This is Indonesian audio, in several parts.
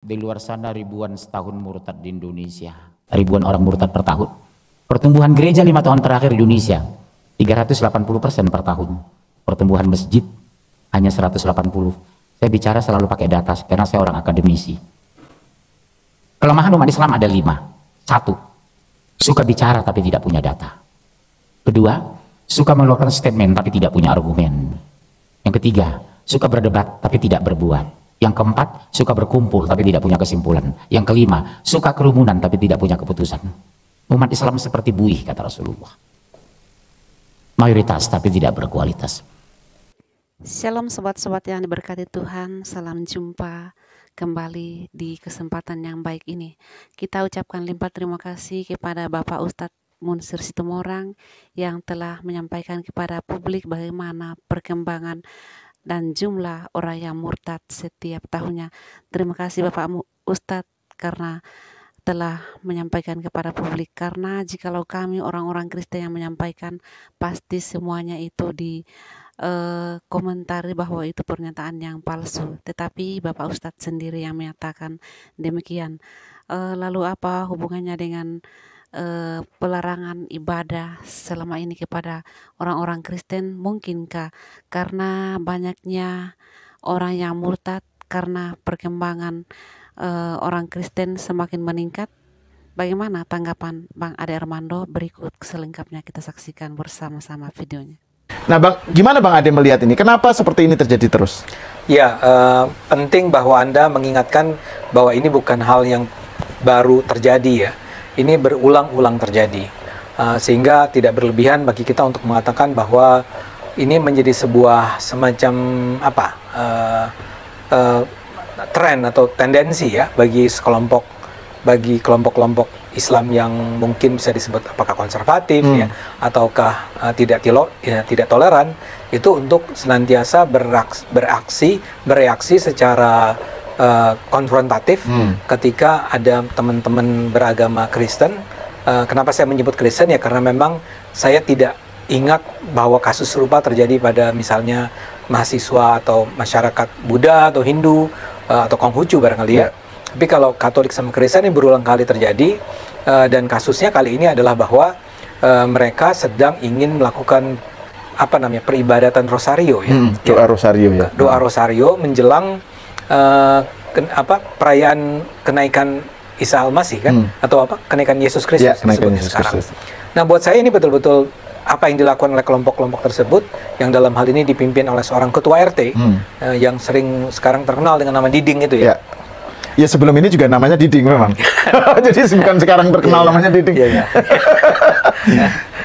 Di luar sana ribuan setahun murtad di Indonesia. Ribuan orang murtad per tahun. Pertumbuhan gereja 5 tahun terakhir di Indonesia 380% per tahun. Pertumbuhan masjid hanya 180. Saya bicara selalu pakai data karena saya orang akademisi. Kelemahan umat Islam ada 5. 1. Suka bicara tapi tidak punya data. Kedua, suka mengeluarkan statement tapi tidak punya argumen. Yang ketiga, suka berdebat tapi tidak berbuat. Yang keempat, suka berkumpul tapi tidak punya kesimpulan. Yang kelima, suka kerumunan tapi tidak punya keputusan. Umat Islam seperti buih, kata Rasulullah. Mayoritas tapi tidak berkualitas. Shalom sobat-sobat yang diberkati Tuhan, salam jumpa kembali di kesempatan yang baik ini. Kita ucapkan limpah terima kasih kepada Bapak Ustadz Munsir Situmorang yang telah menyampaikan kepada publik bagaimana perkembangan dan jumlah orang yang murtad setiap tahunnya. Terima kasih Bapak Ustadz karena telah menyampaikan kepada publik, karena jikalau kami orang-orang Kristen yang menyampaikan, pasti semuanya itu di komentari bahwa itu pernyataan yang palsu, tetapi Bapak Ustadz sendiri yang menyatakan demikian. Lalu apa hubungannya dengan pelarangan ibadah selama ini kepada orang-orang Kristen? Mungkinkah karena banyaknya orang yang murtad karena perkembangan orang Kristen semakin meningkat? Bagaimana tanggapan Bang Ade Armando? Berikut selengkapnya kita saksikan bersama-sama videonya. Nah, Bang, gimana Bang Ade melihat ini? Kenapa seperti ini terjadi terus? Ya, penting bahwa Anda mengingatkan bahwa ini bukan hal yang baru terjadi ya. Ini berulang-ulang terjadi, sehingga tidak berlebihan bagi kita untuk mengatakan bahwa ini menjadi sebuah semacam tren atau tendensi ya bagi kelompok-kelompok Islam yang mungkin bisa disebut apakah konservatif ya ataukah tidak toleran, itu untuk senantiasa bereaksi secara konfrontatif ketika ada teman-teman beragama Kristen. Kenapa saya menyebut Kristen ya, karena memang saya tidak ingat bahwa kasus serupa terjadi pada misalnya mahasiswa atau masyarakat Buddha atau Hindu atau Konghucu barangkali ya. Tapi kalau Katolik sama Kristen ini berulang kali terjadi, dan kasusnya kali ini adalah bahwa mereka sedang ingin melakukan peribadatan rosario ya. Doa rosario ya. Doa rosario menjelang perayaan kenaikan Isa Al-Masih kan, atau kenaikan Yesus Kristus. Ya, kenaikan Yesus Kristus. Nah, buat saya ini betul-betul apa yang dilakukan oleh kelompok-kelompok tersebut, yang dalam hal ini dipimpin oleh seorang ketua RT yang sering sekarang terkenal dengan nama Diding itu ya. Ya, sebelum ini juga namanya Diding memang. Jadi bukan sekarang terkenal namanya Diding.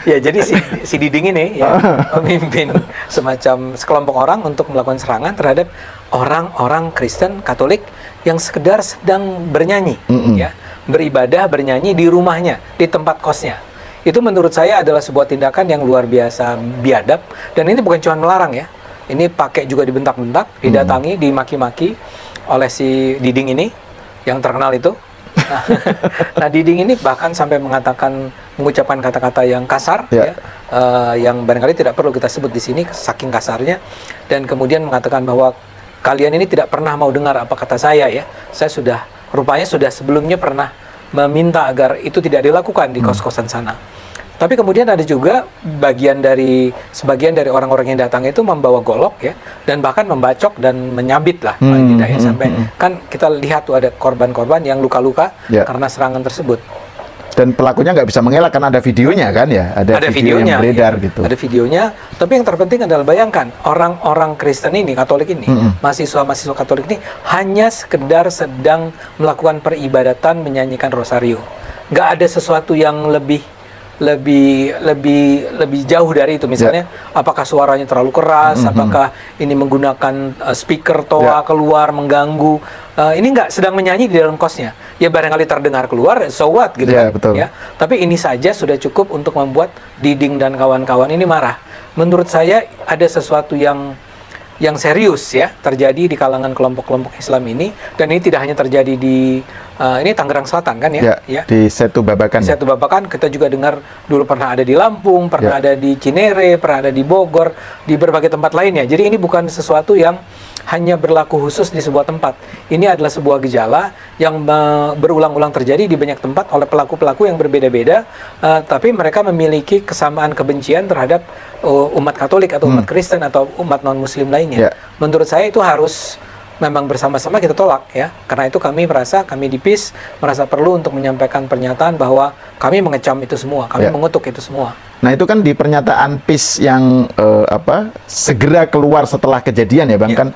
Ya, jadi si Diding ini ya memimpin semacam sekelompok orang untuk melakukan serangan terhadap orang-orang Kristen Katolik yang sekedar sedang bernyanyi, ya, beribadah, bernyanyi di rumahnya, di tempat kosnya. Itu menurut saya adalah sebuah tindakan yang luar biasa biadab, dan ini bukan cuma melarang ya. Ini pakai juga dibentak-bentak, didatangi, dimaki-maki oleh si Diding ini yang terkenal itu. Nah, Diding ini bahkan sampai mengucapkan kata-kata yang kasar, yang barangkali tidak perlu kita sebut di sini saking kasarnya, dan kemudian mengatakan bahwa kalian ini tidak pernah mau dengar apa kata saya ya. Saya rupanya sudah sebelumnya pernah meminta agar itu tidak dilakukan di kos-kosan sana. Tapi kemudian ada juga sebagian dari orang-orang yang datang itu membawa golok ya, dan bahkan membacok dan menyabit lah paling tidak ya, sampai kan kita lihat tuh ada korban-korban yang luka-luka karena serangan tersebut. Dan pelakunya nggak bisa mengelak karena ada videonya kan ya, ada videonya yang beredar gitu. Ada videonya, tapi yang terpenting adalah bayangkan orang-orang Kristen ini, Katolik ini, mahasiswa-mahasiswa Katolik ini hanya sekedar sedang melakukan peribadatan, menyanyikan rosario. Nggak ada sesuatu yang lebih jauh dari itu. Misalnya apakah suaranya terlalu keras, apakah ini menggunakan speaker toa keluar mengganggu. Ini nggak sedang menyanyi di dalam kosnya. Ya barangkali terdengar keluar, so what gitu kan. Betul. Ya. Tapi ini saja sudah cukup untuk membuat Diding dan kawan-kawan ini marah. Menurut saya ada sesuatu yang serius ya terjadi di kalangan kelompok-kelompok Islam ini, dan ini tidak hanya terjadi di Ini Tangerang Selatan kan Ya, ya? di Setu Babakan. Di Setu Babakan, kita juga dengar dulu pernah ada di Lampung, pernah ada di Cinere, pernah ada di Bogor, di berbagai tempat lainnya. Jadi ini bukan sesuatu yang hanya berlaku khusus di sebuah tempat. Ini adalah sebuah gejala yang berulang-ulang terjadi di banyak tempat oleh pelaku-pelaku yang berbeda-beda, tapi mereka memiliki kesamaan kebencian terhadap umat Katolik atau umat Kristen atau umat non-Muslim lainnya. Menurut saya itu harus memang bersama-sama kita tolak ya. Karena itu kami di PIS merasa perlu untuk menyampaikan pernyataan bahwa kami mengecam itu semua, kami mengutuk itu semua. Nah, itu kan di pernyataan PIS yang segera keluar setelah kejadian ya, Bang, kan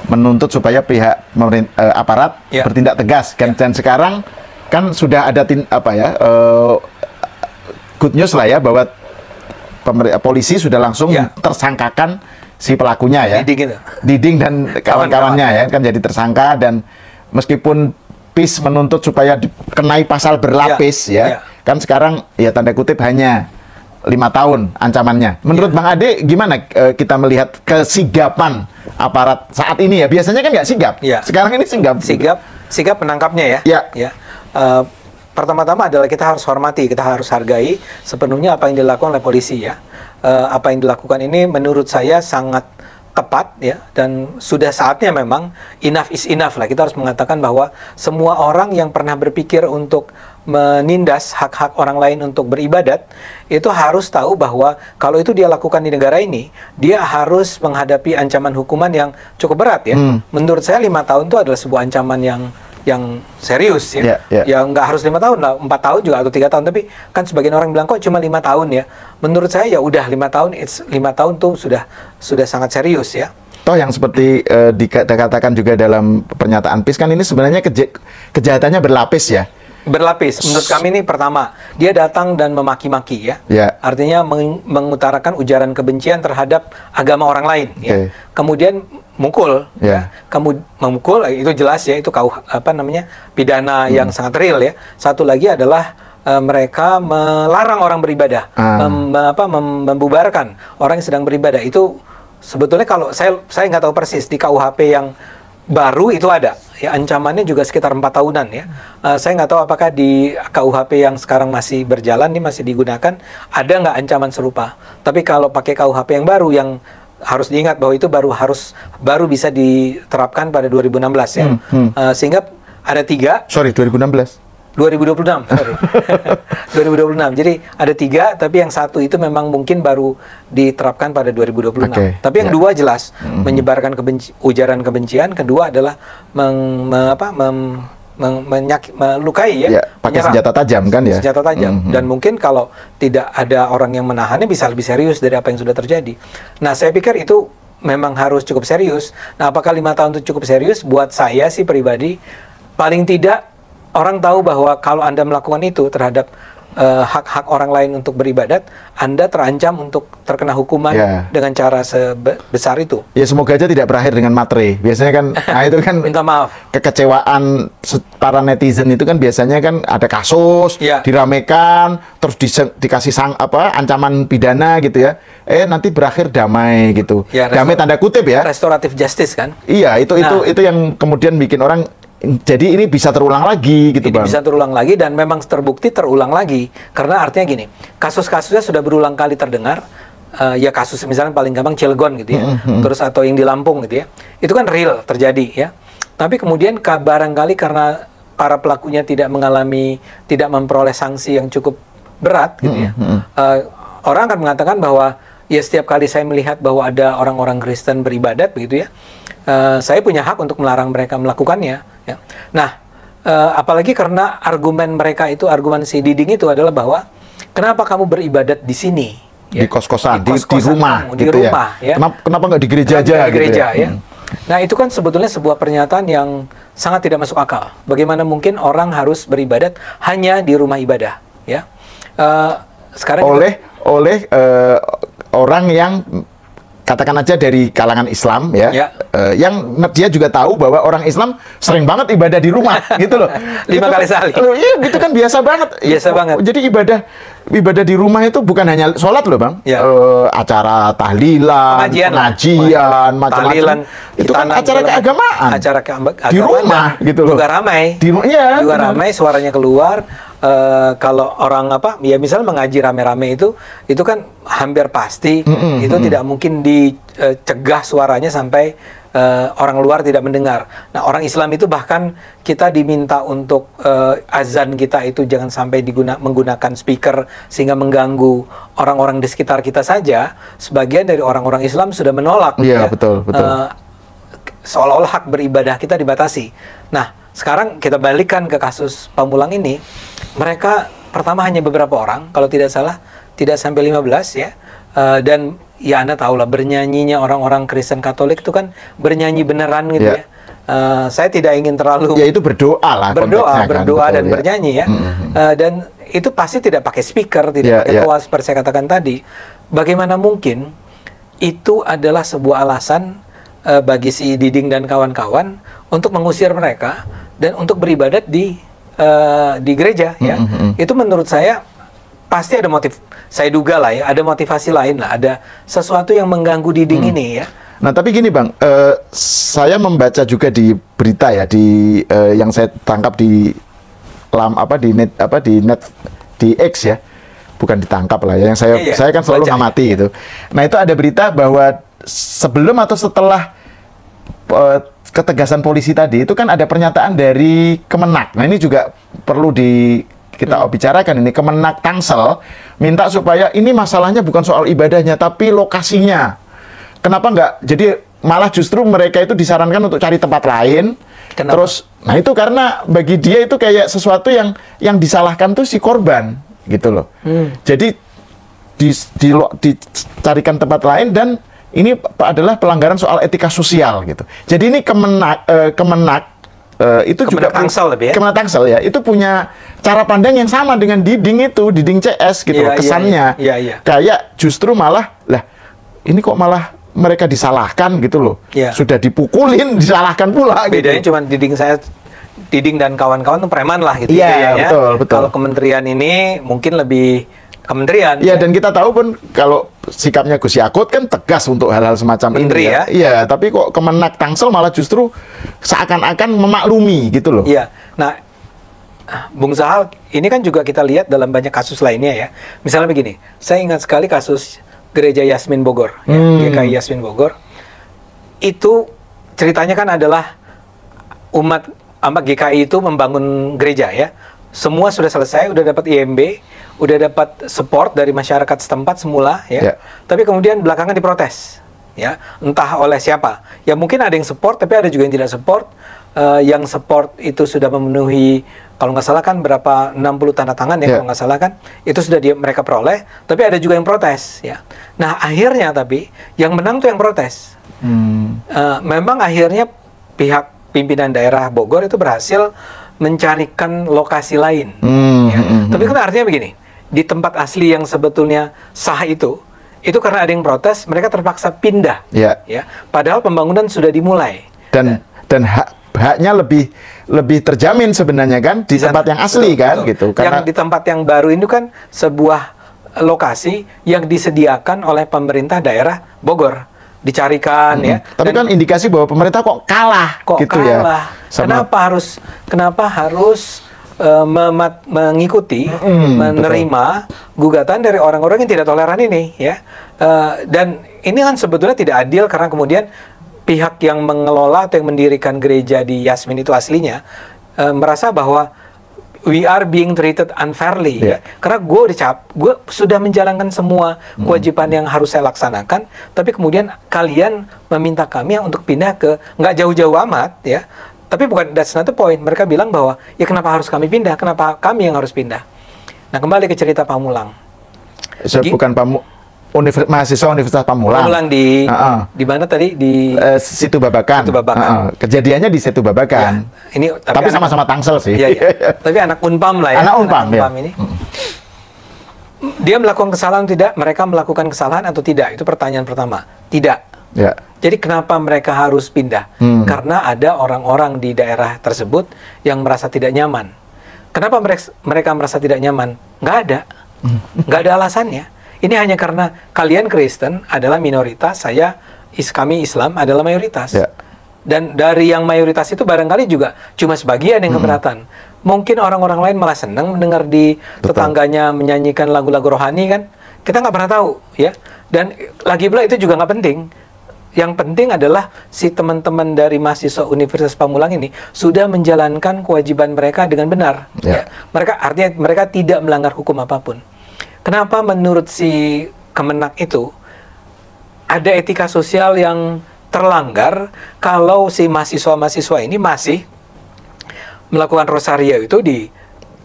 menuntut supaya pihak aparat bertindak tegas kan. Dan sekarang kan sudah ada good news lah ya, bahwa polisi sudah langsung tersangkakan si pelakunya ya. Diding dan kawan-kawannya ya kan jadi tersangka, dan meskipun PIS menuntut supaya dikenai pasal berlapis kan sekarang ya tanda kutip hanya 5 tahun ancamannya. Menurut Bang Ade gimana kita melihat kesigapan aparat saat ini ya? Biasanya kan nggak sigap. Sekarang ini sigap. Sigap menangkapnya ya. Pertama-tama adalah kita harus hormati, kita harus hargai sepenuhnya apa yang dilakukan oleh polisi ya. Apa yang dilakukan ini menurut saya sangat tepat ya, dan sudah saatnya memang enough is enough lah. Kita harus mengatakan bahwa semua orang yang pernah berpikir untuk menindas hak-hak orang lain untuk beribadat itu harus tahu bahwa kalau itu dia lakukan di negara ini, dia harus menghadapi ancaman hukuman yang cukup berat ya. Menurut saya 5 tahun itu adalah sebuah ancaman yang serius ya. Ya nggak harus 5 tahun lah, 4 tahun juga atau 3 tahun, tapi kan sebagian orang bilang kok cuma 5 tahun ya. Menurut saya ya udah 5 tahun, 5 tahun tuh sudah sangat serius ya. Toh yang seperti dikatakan juga dalam pernyataan PIS kan ini sebenarnya kejahatannya berlapis ya. Berlapis. Menurut kami ini pertama, dia datang dan memaki-maki ya. Artinya mengutarakan ujaran kebencian terhadap agama orang lain ya. Kemudian mukul memukul itu jelas ya, itu pidana yang sangat real ya. Satu lagi adalah mereka melarang orang beribadah, membubarkan orang yang sedang beribadah. Itu sebetulnya kalau saya nggak tahu persis di KUHP yang baru itu ada ya, ancamannya juga sekitar 4 tahunan ya. Saya nggak tahu apakah di KUHP yang sekarang masih berjalan nih, masih digunakan, ada nggak ancaman serupa. Tapi kalau pakai KUHP yang baru, yang harus diingat bahwa itu baru bisa diterapkan pada 2016 ya. Sehingga ada 2026 sorry. 2026. Jadi ada 3, tapi yang satu itu memang mungkin baru diterapkan pada 2026. Tapi yang dua jelas menyebarkan ujaran kebencian, kedua adalah melukai ya, pakai senjata tajam kan ya. Senjata tajam. Dan mungkin kalau tidak ada orang yang menahannya bisa lebih serius dari apa yang sudah terjadi. Nah, saya pikir itu memang harus cukup serius. Nah, apakah 5 tahun itu cukup serius? Buat saya sih pribadi, paling tidak orang tahu bahwa kalau Anda melakukan itu terhadap hak-hak orang lain untuk beribadat, Anda terancam untuk terkena hukuman dengan cara sebesar itu. Ya semoga aja tidak berakhir dengan matre. Biasanya kan, itu kan minta maaf. Kekecewaan para netizen itu kan biasanya kan ada kasus, diramekan, terus dikasih ancaman pidana gitu ya. Nanti berakhir damai gitu. Damai tanda kutip ya. Restoratif justice kan? Iya, itu yang kemudian bikin orang, jadi ini bisa terulang lagi gitu, Bang. Bisa terulang lagi, dan memang terbukti terulang lagi. Karena artinya gini, kasus-kasusnya sudah berulang kali terdengar. Ya kasus misalnya paling gampang Cilegon gitu ya. Terus atau yang di Lampung gitu ya. Itu kan real terjadi ya. Tapi kemudian barangkali karena para pelakunya tidak memperoleh sanksi yang cukup berat gitu ya. Orang akan mengatakan bahwa ya setiap kali saya melihat bahwa ada orang-orang Kristen beribadat begitu ya, saya punya hak untuk melarang mereka melakukannya. Ya. Nah, apalagi karena argumen mereka itu, argumen si Diding itu adalah bahwa kenapa kamu beribadat di sini? Ya? Di kos-kosan, di rumah, di gitu rumah, ya. Kenapa nggak di gereja aja? Di gereja, gitu ya. Nah, itu kan sebetulnya sebuah pernyataan yang sangat tidak masuk akal. Bagaimana mungkin orang harus beribadat hanya di rumah ibadah? Ya, sekarang oleh orang yang katakan aja dari kalangan Islam ya, Ya. Yang dia juga tahu bahwa orang Islam sering banget ibadah di rumah gitu loh. 5 kali sehari. Iya, gitu kan biasa banget. Biasa banget. Jadi ibadah di rumah itu bukan hanya sholat loh Bang, Ya. acara tahlilan, pengajian, macam-macam. Itu kan acara keagamaan. Acara keagamaan di rumah gitu loh. Juga ramai. Iya, juga benar. ramai, suaranya keluar. Kalau orang ya misal mengaji rame-rame itu kan hampir pasti itu tidak mungkin dicegah suaranya sampai orang luar tidak mendengar. Nah, orang Islam itu bahkan kita diminta untuk azan kita itu jangan sampai menggunakan speaker sehingga mengganggu orang-orang di sekitar kita saja. Sebagian dari orang-orang Islam sudah menolak. Iya, betul. Seolah-olah hak beribadah kita dibatasi. Nah, sekarang kita balikkan ke kasus Pamulang ini. Mereka pertama hanya beberapa orang, kalau tidak salah, tidak sampai 15 ya. Dan ya Anda tahu lah, bernyanyinya orang-orang Kristen Katolik itu kan bernyanyi beneran gitu ya. Saya tidak ingin terlalu... Ya itu berdoa lah. Berdoa kan, dan bernyanyi ya. Dan itu pasti tidak pakai speaker, tidak pakai toa seperti saya katakan tadi. Bagaimana mungkin itu adalah sebuah alasan bagi si Diding dan kawan-kawan untuk mengusir mereka dan untuk beribadat di gereja ya. Itu menurut saya pasti ada motif, saya duga lah ya, ada motivasi lain lah, ada sesuatu yang mengganggu Diding ini ya. Nah tapi gini Bang, saya membaca juga di berita ya, yang saya tangkap di X ya, bukan ditangkap lah ya, yang saya kan selalu ngamati gitu. Nah itu ada berita bahwa sebelum atau setelah ketegasan polisi tadi itu kan ada pernyataan dari Kemenak. Nah ini juga perlu kita bicarakan ini. Kemenak Tangsel minta supaya ini masalahnya bukan soal ibadahnya tapi lokasinya. Kenapa nggak? Jadi malah justru mereka itu disarankan untuk cari tempat lain. Kenapa? Terus, nah itu karena bagi dia itu kayak sesuatu yang disalahkan tuh si korban gitu loh. Jadi dicarikan tempat lain dan ini adalah pelanggaran soal etika sosial gitu. Jadi ini Kemenak itu juga Tangsel lebih ya? Kemenak Tangsel ya, itu punya cara pandang yang sama dengan Diding CS gitu, kesannya. Kayak justru malah ini kok malah mereka disalahkan gitu loh. Sudah dipukulin, disalahkan pula. Bedanya gitu. cuma Diding dan kawan-kawan tuh preman lah gitu ya. Betul. Kalau kementerian ini mungkin lebih kementerian. Iya, dan kita tahu pun kalau sikapnya Gus Yakut kan tegas untuk hal-hal semacam Menteri ini ya. Iya, tapi kok Kemenak Tangsel malah justru seakan-akan memaklumi gitu loh. Iya. Nah, Bung Zahal, ini kan juga kita lihat dalam banyak kasus lainnya ya. Misalnya begini, saya ingat sekali kasus Gereja Yasmin Bogor, GKI Yasmin Bogor. Itu ceritanya kan adalah umat GKI itu membangun gereja ya. Semua sudah selesai, udah dapat IMB, udah dapat support dari masyarakat setempat semula ya. Tapi kemudian belakangan diprotes ya, entah oleh siapa. Ya mungkin ada yang support tapi ada juga yang tidak support. Yang support itu sudah memenuhi, kalau nggak salah kan berapa 60 tanda tangan ya, kalau nggak salah kan itu sudah mereka peroleh, tapi ada juga yang protes ya. Nah akhirnya tapi yang menang tuh yang protes. Memang akhirnya pihak pimpinan daerah Bogor itu berhasil mencarikan lokasi lain. Tapi kan artinya begini, di tempat asli yang sebetulnya sah itu karena ada yang protes, mereka terpaksa pindah. Ya. Padahal pembangunan sudah dimulai. Dan haknya lebih terjamin sebenarnya kan di tempat yang asli kan gitu. Karena yang di tempat yang baru ini kan sebuah lokasi yang disediakan oleh pemerintah daerah Bogor. Dicarikan ya. Tapi kan indikasi bahwa pemerintah kok kalah gitu kalah. Ya. Kenapa harus mengikuti, menerima gugatan dari orang-orang yang tidak toleran ini ya. Dan ini kan sebetulnya tidak adil karena kemudian pihak yang mengelola atau yang mendirikan gereja di Yasmin itu aslinya merasa bahwa we are being treated unfairly ya. Karena gue sudah menjalankan semua kewajiban yang harus saya laksanakan, tapi kemudian kalian meminta kami untuk pindah ke nggak jauh-jauh amat ya. Tapi bukan, that's not the point. Mereka bilang bahwa ya kenapa harus kami pindah, kenapa kami yang harus pindah. Nah kembali ke cerita Pamulang. Bukan mahasiswa Universitas Pamulang. Pamulang di mana tadi di Situ Babakan. Kejadiannya di Situ Babakan. Ya, ini tapi sama-sama Tangsel sih. Iya. Tapi anak Unpam lah ya. Anak Unpam ini. Dia melakukan kesalahan atau tidak? Mereka melakukan kesalahan atau tidak? Itu pertanyaan pertama. Tidak. Ya. Jadi kenapa mereka harus pindah? Karena ada orang-orang di daerah tersebut yang merasa tidak nyaman. Kenapa mereka merasa tidak nyaman? Nggak ada. Nggak ada alasannya. Ini hanya karena kalian Kristen adalah minoritas, kami Islam adalah mayoritas. Ya. Dan dari yang mayoritas itu barangkali juga cuma sebagian yang keberatan. Mungkin orang-orang lain malah senang mendengar di tetangganya menyanyikan lagu-lagu rohani kan. Kita nggak pernah tahu ya. Dan lagi pula itu juga nggak penting. Yang penting adalah si teman-teman dari mahasiswa Universitas Pamulang ini sudah menjalankan kewajiban mereka dengan benar. Ya. Artinya mereka tidak melanggar hukum apapun. Kenapa menurut si Kemenak itu ada etika sosial yang terlanggar kalau si mahasiswa-mahasiswa ini masih melakukan rosario itu di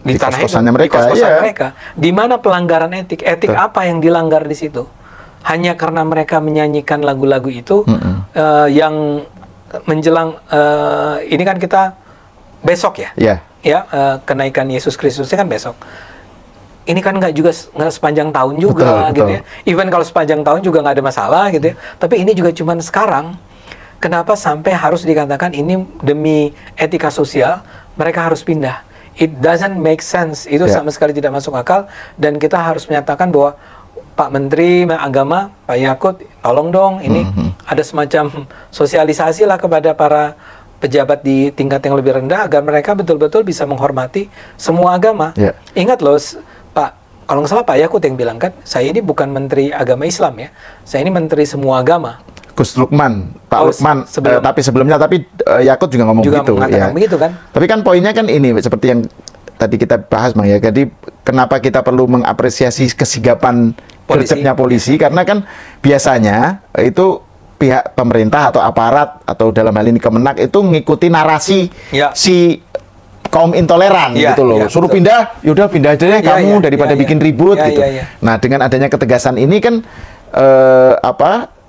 tanah kos-kosannya itu, mereka, di kos-kosan mereka. Di mana pelanggaran etik? Etik apa yang dilanggar di situ? Hanya karena mereka menyanyikan lagu-lagu itu yang menjelang ini kan kita besok ya, kenaikan Yesus Kristusnya kan besok. Ini kan nggak sepanjang tahun juga gitu ya. Even kalau sepanjang tahun juga nggak ada masalah gitu ya. Tapi ini juga cuman sekarang. Kenapa sampai harus dikatakan ini demi etika sosial mereka harus pindah? It doesn't make sense. Itu sama sekali tidak masuk akal. Dan kita harus menyatakan bahwa Pak Menteri Agama, Pak Yakut, tolong dong ini ada semacam sosialisasi lah kepada para pejabat di tingkat yang lebih rendah agar mereka betul-betul bisa menghormati semua agama. Ingat loh, Pak, kalau nggak salah Pak Yakut yang bilang kan, saya ini bukan Menteri Agama Islam ya, saya ini Menteri semua agama. Gus Lukman, Pak Lukman, tapi sebelumnya Yakut juga ngomong begitu. Begitu kan? Tapi kan poinnya kan ini seperti yang tadi kita bahas Bang ya. Jadi kenapa kita perlu mengapresiasi kesigapan gercepnya polisi? Karena kan biasanya itu pihak pemerintah atau aparat atau dalam hal ini Kemenak itu ngikuti narasi si kaum intoleran gitu loh. Suruh pindah, yaudah pindah aja deh kamu daripada bikin ribut gitu. Nah, dengan adanya ketegasan ini kan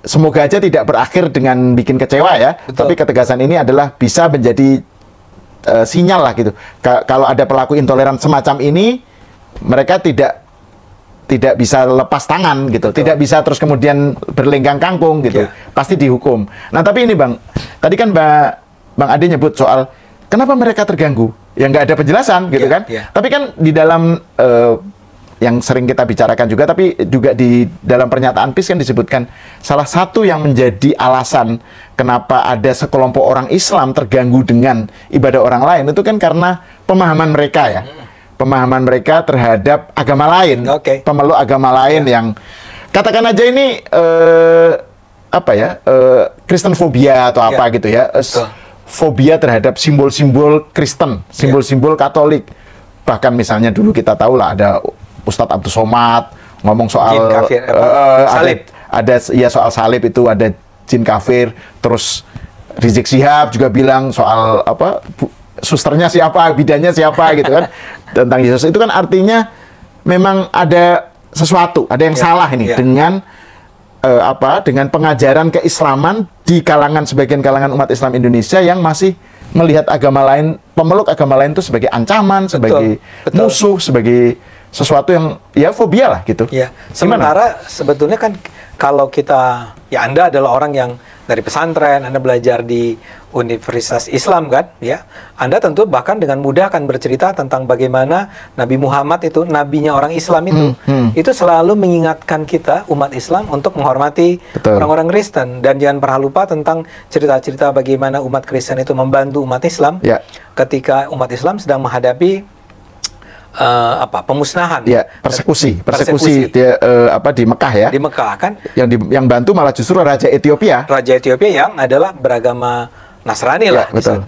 semoga aja tidak berakhir dengan bikin kecewa ya. Tapi ketegasan ini adalah bisa menjadi sinyal lah gitu. Kalau ada pelaku intoleran semacam ini, mereka tidak bisa lepas tangan gitu. Tidak bisa terus kemudian berlenggang kangkung gitu. Pasti dihukum. Nah, tapi ini Bang, tadi kan Bang Ade nyebut soal kenapa mereka terganggu? Ya nggak ada penjelasan gitu kan. Tapi kan di dalam yang sering kita bicarakan juga, tapi juga di dalam pernyataan PIS kan disebutkan salah satu yang menjadi alasan kenapa ada sekelompok orang Islam terganggu dengan ibadah orang lain itu kan karena pemahaman mereka ya. Pemahaman mereka terhadap agama lain, pemeluk agama lain yang katakan aja ini Kristen fobia atau apa gitu ya. Fobia terhadap simbol-simbol Kristen, simbol-simbol Katolik. Bahkan misalnya dulu kita tahu lah ada Ustadz Abdul Somad ngomong soal salib. Ada soal salib itu ada jin kafir. Terus Rizik Syihab juga bilang soal susternya siapa, bidannya siapa gitu kan tentang Yesus. Itu kan artinya memang ada sesuatu, ada yang salah ini dengan dengan pengajaran keislaman di sebagian kalangan umat Islam Indonesia yang masih melihat agama lain, pemeluk agama lain itu sebagai ancaman, sebagai musuh, sebagai sesuatu yang fobia lah gitu. Sementara sebetulnya kan kalau kita Anda adalah orang yang dari pesantren, Anda belajar di Universitas Islam kan, ya. Anda tentu bahkan dengan mudah akan bercerita tentang bagaimana Nabi Muhammad itu, nabinya orang Islam itu selalu mengingatkan kita umat Islam untuk menghormati orang-orang Kristen, dan jangan pernah lupa tentang cerita-cerita bagaimana umat Kristen itu membantu umat Islam ketika umat Islam sedang menghadapi pemusnahan, persekusi di Mekah ya. Di Mekah kan. Yang bantu malah justru Raja Ethiopia. Raja Ethiopia yang adalah beragama Nasrani lah. Betul.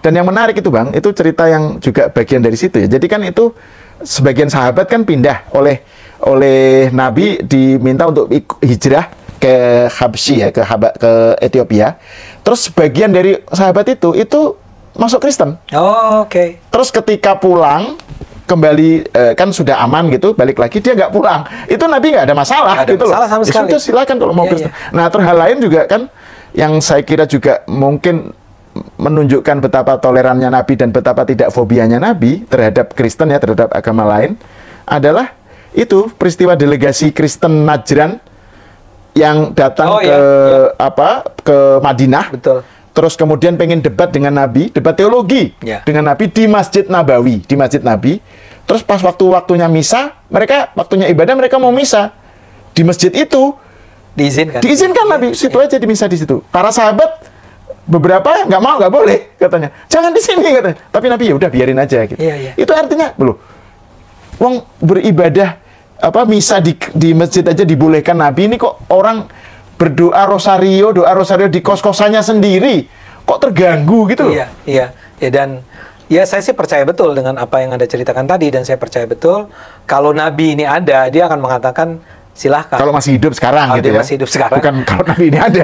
Dan yang menarik itu Bang, itu cerita yang juga bagian dari situ ya. Jadi kan itu sebagian sahabat kan pindah oleh Nabi diminta untuk hijrah ke Habsyi ya, ke Ethiopia. Terus sebagian dari sahabat itu masuk Kristen. Terus ketika pulang kembali kan sudah aman gitu, balik lagi dia nggak pulang. Itu Nabi nggak ada masalah gitu loh. Sama sekali. Sudah silakan kalau mau Kristen. Nah, terus hal lain juga kan yang saya kira juga mungkin menunjukkan betapa tolerannya Nabi dan betapa tidak fobianya Nabi terhadap Kristen ya, terhadap agama lain adalah itu peristiwa delegasi Kristen Najran yang datang ke Madinah. Betul. Terus kemudian pengen debat dengan Nabi, debat teologi dengan Nabi di Masjid Nabawi, di Masjid Nabi. Terus pas waktunya misa, waktunya ibadah mereka mau misa di masjid itu. Diizinkan Nabi, situ aja di misa di situ. Para sahabat beberapa nggak boleh katanya. Jangan di sini katanya. Tapi Nabi ya udah biarin aja gitu. Itu artinya belum. Wong beribadah misa di masjid aja dibolehkan Nabi, ini kok orang berdoa rosario di kos-kosannya sendiri kok terganggu gitu loh. Iya, dan ya saya sih percaya betul dengan apa yang Anda ceritakan tadi, dan saya percaya betul kalau Nabi ini ada, dia akan mengatakan silahkan. Kalau masih hidup sekarang gitu ya. Masih hidup sekarang. Bukan kalau Nabi ini ada.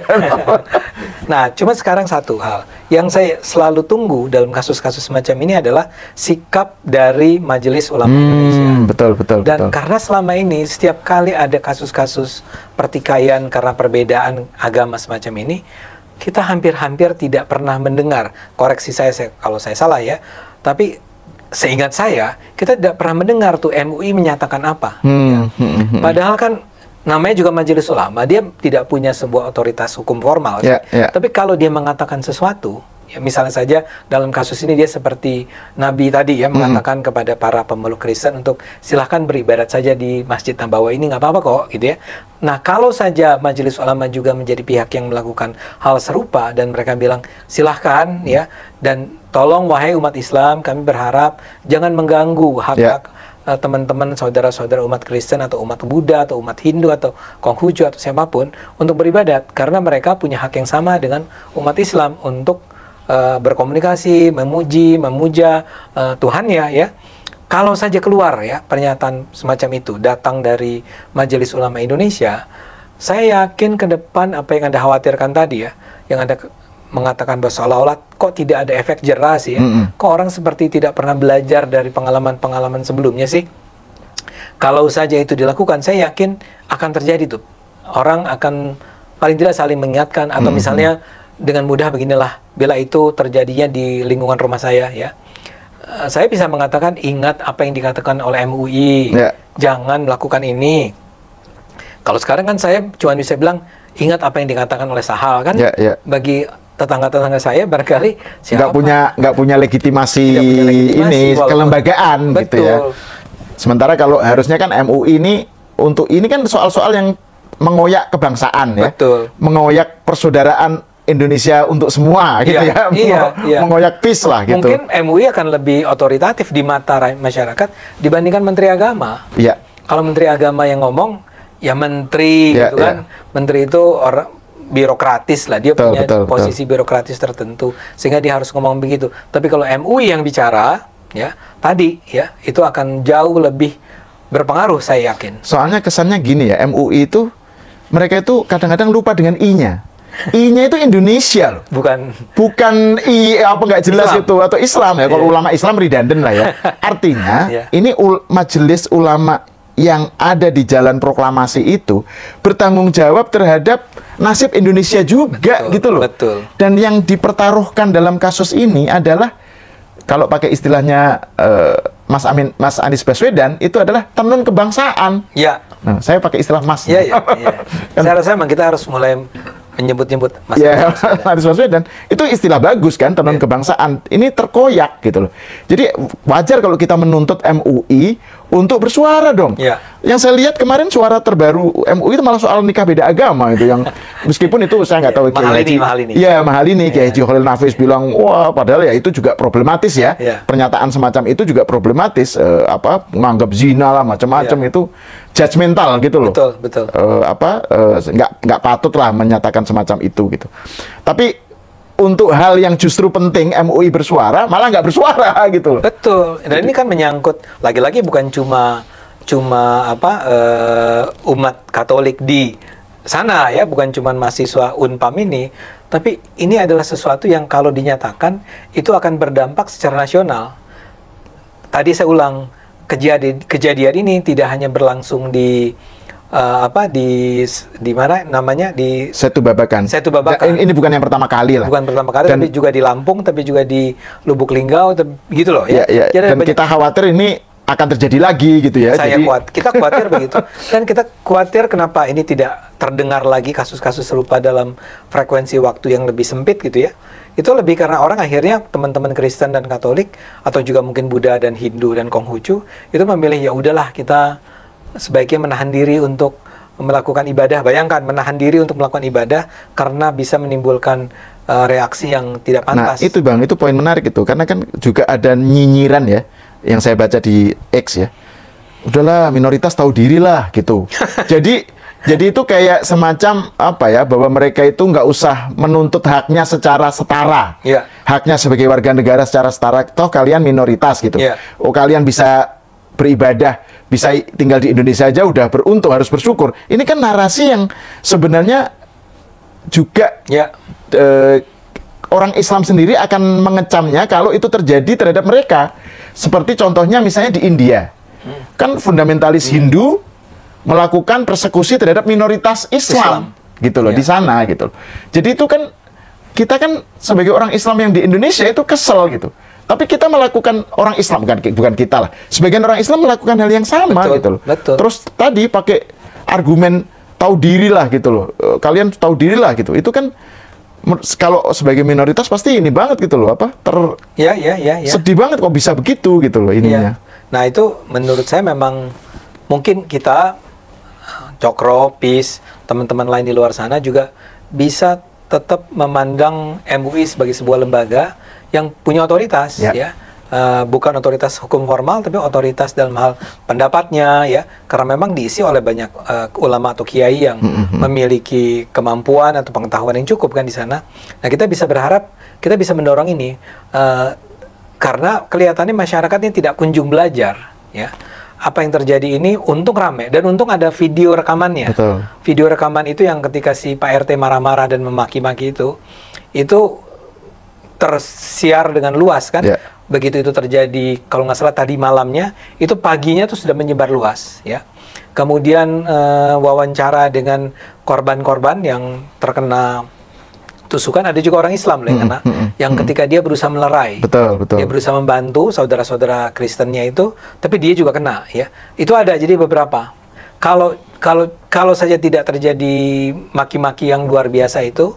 Nah, cuma sekarang satu hal yang saya selalu tunggu dalam kasus-kasus semacam ini adalah sikap dari Majelis Ulama Indonesia. Betul. Dan karena selama ini setiap kali ada kasus-kasus pertikaian karena perbedaan agama semacam ini, kita hampir-hampir tidak pernah mendengar, koreksi saya kalau saya salah ya, tapi seingat saya, kita tidak pernah mendengar tuh MUI menyatakan apa. Padahal kan namanya juga Majelis Ulama, dia tidak punya sebuah otoritas hukum formal. Tapi kalau dia mengatakan sesuatu, ya misalnya saja dalam kasus ini dia seperti Nabi tadi ya, mengatakan kepada para pemeluk Kristen untuk silahkan beribadat saja di Masjid Nabawi ini, nggak apa-apa kok gitu ya. Nah, kalau saja Majelis Ulama juga menjadi pihak yang melakukan hal serupa dan mereka bilang silahkan ya, dan tolong wahai umat Islam, kami berharap jangan mengganggu hak-hak teman-teman saudara-saudara umat Kristen atau umat Buddha atau umat Hindu atau Konghucu atau siapapun untuk beribadat, karena mereka punya hak yang sama dengan umat Islam untuk berkomunikasi, memuja Tuhannya ya. Kalau saja keluar ya pernyataan semacam itu datang dari Majelis Ulama Indonesia, saya yakin ke depan apa yang Anda khawatirkan tadi ya, yang Anda mengatakan bahwa seolah-olah kok tidak ada efek jerah sih ya, kok orang seperti tidak pernah belajar dari pengalaman-pengalaman sebelumnya sih. Kalau saja itu dilakukan, saya yakin akan terjadi tuh. Orang akan paling tidak saling mengingatkan, atau misalnya dengan mudah beginilah, bila itu terjadinya di lingkungan rumah saya ya, saya bisa mengatakan ingat apa yang dikatakan oleh MUI, jangan melakukan ini. Kalau sekarang kan saya cuma bisa bilang ingat apa yang dikatakan oleh Sahal kan. Bagi tetangga-tetangga saya barangkali nggak punya legitimasi ini kelembagaan gitu ya. Sementara kalau harusnya kan MUI ini untuk ini kan soal-soal yang mengoyak kebangsaan ya, mengoyak persaudaraan Indonesia untuk semua gitu ya, mengoyak peace lah gitu. Mungkin MUI akan lebih otoritatif di mata masyarakat dibandingkan Menteri Agama. Kalau Menteri Agama yang ngomong, ya Menteri gitu kan, Menteri itu orang birokratis lah, dia punya posisi birokratis tertentu, sehingga dia harus ngomong begitu. Tapi kalau MUI yang bicara, ya tadi ya itu akan jauh lebih berpengaruh, saya yakin. Soalnya kesannya gini ya, MUI itu mereka itu kadang-kadang lupa dengan I-nya. I-nya itu Indonesia loh. Bukan I apa nggak jelas Islam. Itu atau Islam ya. Kalau ulama Islam redundant lah ya. Artinya ini Majelis Ulama yang ada di Jalan Proklamasi itu bertanggung jawab terhadap nasib Indonesia juga gitu loh. Dan yang dipertaruhkan dalam kasus ini adalah kalau pakai istilahnya Mas Anies Baswedan itu adalah tenun kebangsaan. Nah, saya pakai istilah Mas. Saya rasa memang kita harus mulai menyebut-nyebut Mas Anies Baswedan itu istilah bagus kan, tenun kebangsaan. Ini terkoyak gitu loh. Jadi wajar kalau kita menuntut MUI untuk bersuara dong. Yang saya lihat kemarin suara terbaru MUI itu malah soal nikah beda agama itu, yang meskipun itu saya nggak tahu mahal ini. Mahal ini Kiai Haji Khalil Nafis bilang wah, padahal ya itu juga problematis ya. Pernyataan semacam itu juga problematis, menganggap zina lah macam-macam itu judgmental gitu loh. Betul. Nggak patut lah menyatakan semacam itu gitu. Tapi untuk hal yang justru penting MUI bersuara, malah nggak bersuara gitu loh. Betul. Dan ini kan menyangkut lagi-lagi bukan cuma umat Katolik di sana ya, bukan cuma mahasiswa Unpam ini, tapi ini adalah sesuatu yang kalau dinyatakan itu akan berdampak secara nasional. Tadi saya ulang, kejadian ini tidak hanya berlangsung di di mana namanya, di Setu Babakan. Ini bukan yang pertama kali lah. Bukan pertama kali, tapi juga di Lampung, tapi juga di Lubuk Linggau, gitu loh ya. Dan kita khawatir ini akan terjadi lagi gitu ya. Kita khawatir begitu, dan kita khawatir kenapa ini tidak terdengar lagi kasus-kasus serupa dalam frekuensi waktu yang lebih sempit gitu ya. Itu lebih karena orang akhirnya, teman-teman Kristen dan Katolik atau juga mungkin Buddha dan Hindu dan Konghucu itu memilih ya udahlah, kita sebaiknya menahan diri untuk melakukan ibadah. Bayangkan menahan diri untuk melakukan ibadah karena bisa menimbulkan reaksi yang tidak pantas. Nah itu Bang, itu poin menarik itu, karena kan juga ada nyinyiran ya yang saya baca di X ya. Udahlah, minoritas tahu diri lah gitu. Jadi itu kayak semacam apa ya, bahwa mereka itu nggak usah menuntut haknya secara setara. Yeah. Haknya sebagai warga negara secara setara. Toh kalian minoritas gitu. Yeah. Oh, kalian bisa beribadah, bisa tinggal di Indonesia aja udah beruntung, harus bersyukur. Ini kan narasi yang sebenarnya juga orang Islam sendiri akan mengecamnya kalau itu terjadi terhadap mereka. Seperti contohnya misalnya di India. Kan fundamentalis Hindu melakukan persekusi terhadap minoritas Islam. Gitu loh, di sana gitu. Jadi itu kan kita kan sebagai orang Islam yang di Indonesia itu kesel gitu. Tapi kita melakukan, orang Islam bukan kita lah. Sebagian orang Islam melakukan hal yang sama gitu loh. Terus tadi pakai argumen tahu diri lah gitu loh. Kalian tahu diri lah gitu. Itu kan kalau sebagai minoritas pasti ini banget gitu loh, apa? Sedih banget kok bisa begitu gitu loh ininya. Nah, itu menurut saya memang mungkin kita Cokro, PIS, teman-teman lain di luar sana juga bisa tetap memandang MUI sebagai sebuah lembaga yang punya otoritas, ya. Bukan otoritas hukum formal, tapi otoritas dalam hal pendapatnya, ya. Karena memang diisi oleh banyak ulama atau kiai yang memiliki kemampuan atau pengetahuan yang cukup kan di sana. Nah, kita bisa berharap, kita bisa mendorong ini, karena kelihatannya masyarakat ini tidak kunjung belajar, ya. Apa yang terjadi ini untung rame, dan untung ada video rekamannya. Betul. Video rekaman itu yang ketika si Pak RT marah-marah dan memaki-maki itu tersiar dengan luas kan. Begitu itu terjadi, kalau nggak salah tadi malamnya, itu paginya tuh sudah menyebar luas ya. Kemudian wawancara dengan korban-korban yang terkena tusukan, ada juga orang Islam lah, karena yang ketika dia berusaha melerai, dia berusaha membantu saudara-saudara Kristennya itu, tapi dia juga kena, ya. Itu ada, jadi beberapa. Kalau saja tidak terjadi maki-maki yang luar biasa itu,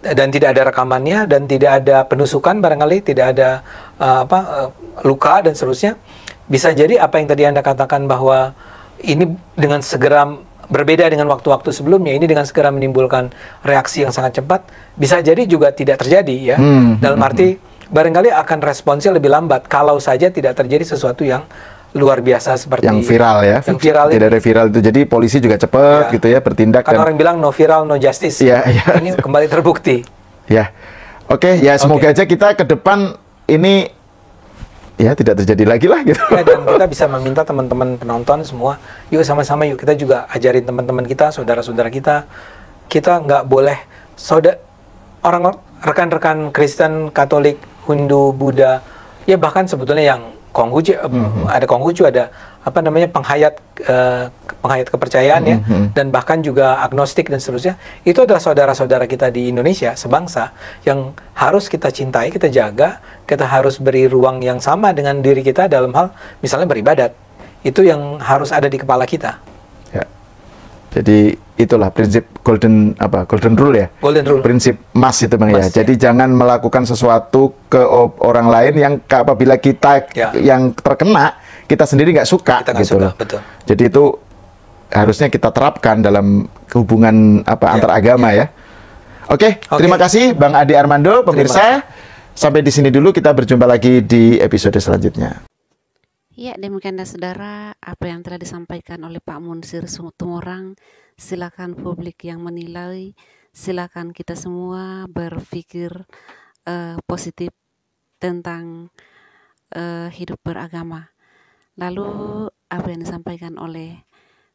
dan tidak ada rekamannya, dan tidak ada penusukan, barangkali tidak ada luka dan seterusnya, bisa jadi apa yang tadi Anda katakan bahwa ini dengan segera berbeda dengan waktu-waktu sebelumnya, ini dengan segera menimbulkan reaksi yang sangat cepat, bisa jadi juga tidak terjadi, ya. Dalam arti barangkali akan responsnya lebih lambat kalau saja tidak terjadi sesuatu yang luar biasa seperti yang viral ya. Yang viral tidak ada viral itu, jadi polisi juga cepat gitu ya bertindak. Karena orang bilang no viral no justice. Ini kembali terbukti. Ya, oke, ya semoga aja kita ke depan ini ya tidak terjadi lagi lah gitu. Ya, dan kita bisa meminta teman-teman penonton semua, yuk sama-sama yuk kita juga ajarin teman-teman kita, saudara-saudara kita nggak boleh orang rekan-rekan Kristen, Katolik, Hindu, Buddha, ya bahkan sebetulnya yang Konghucu, ada Konghucu, ada apa namanya penghayat kepercayaan ya, dan bahkan juga agnostik dan seterusnya, itu adalah saudara-saudara kita di Indonesia sebangsa yang harus kita cintai, kita jaga, kita harus beri ruang yang sama dengan diri kita dalam hal misalnya beribadat. Itu yang harus ada di kepala kita. Ya. Jadi itulah prinsip golden rule ya. Golden rule. Prinsip emas itu Bang ya. Jadi jangan melakukan sesuatu ke orang lain yang apabila kita yang terkena, kita sendiri nggak suka gitu loh. Betul. Jadi itu harusnya kita terapkan dalam hubungan antar agama ya. Oke, terima kasih Bang Ade Armando, pemirsa. Sampai di sini dulu, kita berjumpa lagi di episode selanjutnya. Ya, demikianlah saudara, apa yang telah disampaikan oleh Pak Munsir Tumorang. Silakan publik yang menilai, silakan kita semua berpikir positif tentang hidup beragama. Lalu apa yang disampaikan oleh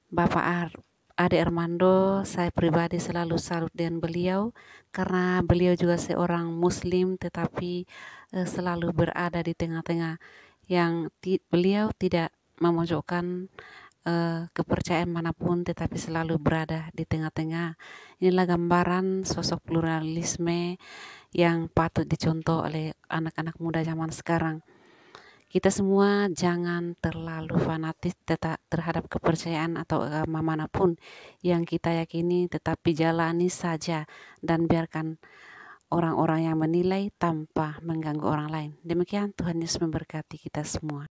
Bapak Ade Armando, saya pribadi selalu salut dengan beliau, karena beliau juga seorang Muslim tetapi selalu berada di tengah-tengah, yang beliau tidak memojokkan kepercayaan manapun, tetapi selalu berada di tengah-tengah. Inilah gambaran sosok pluralisme yang patut dicontoh oleh anak-anak muda zaman sekarang. kita semua jangan terlalu fanatis terhadap kepercayaan atau agama manapun yang kita yakini, tetapi jalani saja dan biarkan orang-orang yang menilai tanpa mengganggu orang lain. Demikian, Tuhan Yesus memberkati kita semua.